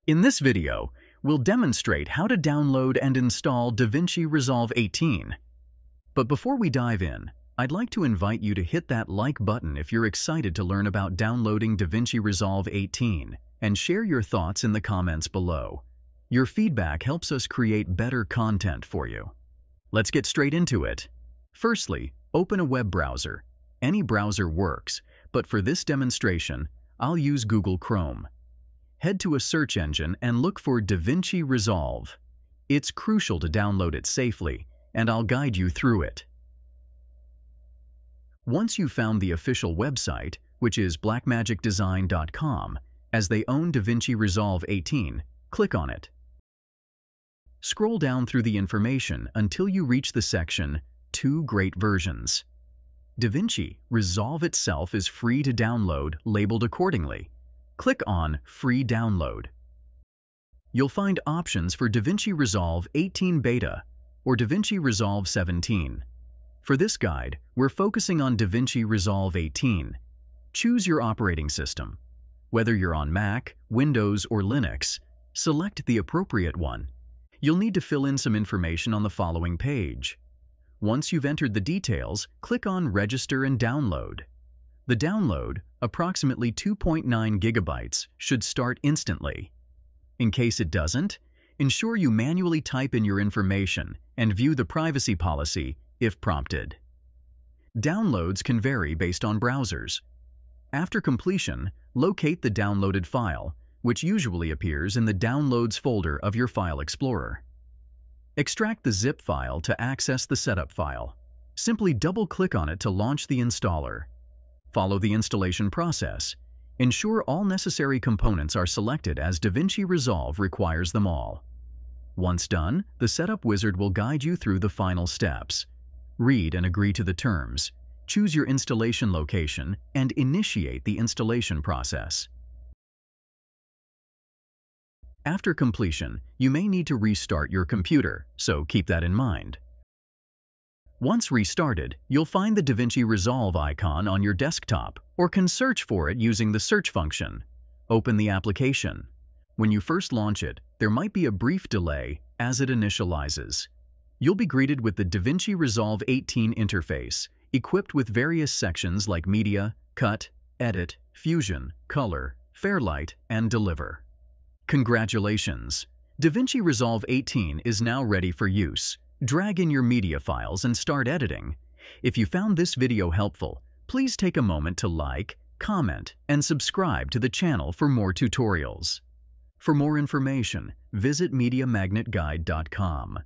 In this video, we'll demonstrate how to download and install DaVinci Resolve 18. But before we dive in, I'd like to invite you to hit that like button if you're excited to learn about downloading DaVinci Resolve 18, and share your thoughts in the comments below. Your feedback helps us create better content for you. Let's get straight into it. Firstly, open a web browser. Any browser works, but for this demonstration, I'll use Google Chrome. Head to a search engine and look for DaVinci Resolve. It's crucial to download it safely, and I'll guide you through it. Once you've found the official website, which is blackmagicdesign.com, as they own DaVinci Resolve 18, click on it. Scroll down through the information until you reach the section Two Great Versions. DaVinci Resolve itself is free to download, labeled accordingly. Click on Free Download. You'll find options for DaVinci Resolve 18 Beta or DaVinci Resolve 17. For this guide, we're focusing on DaVinci Resolve 18. Choose your operating system. Whether you're on Mac, Windows, or Linux, select the appropriate one. You'll need to fill in some information on the following page. Once you've entered the details, click on Register and Download. The download, approximately 2.9 gigabytes, should start instantly. In case it doesn't, ensure you manually type in your information and view the privacy policy if prompted. Downloads can vary based on browsers. After completion, locate the downloaded file, which usually appears in the Downloads folder of your File Explorer. Extract the zip file to access the setup file. Simply double-click on it to launch the installer. Follow the installation process. Ensure all necessary components are selected as DaVinci Resolve requires them all. Once done, the setup wizard will guide you through the final steps. Read and agree to the terms. Choose your installation location and initiate the installation process. After completion, you may need to restart your computer, so keep that in mind. Once restarted, you'll find the DaVinci Resolve icon on your desktop, or can search for it using the search function. Open the application. When you first launch it, there might be a brief delay as it initializes. You'll be greeted with the DaVinci Resolve 18 interface, equipped with various sections like Media, Cut, Edit, Fusion, Color, Fairlight, and Deliver. Congratulations! DaVinci Resolve 18 is now ready for use. Drag in your media files and start editing. If you found this video helpful, please take a moment to like, comment, and subscribe to the channel for more tutorials. For more information, visit MediaMagnetGuide.com.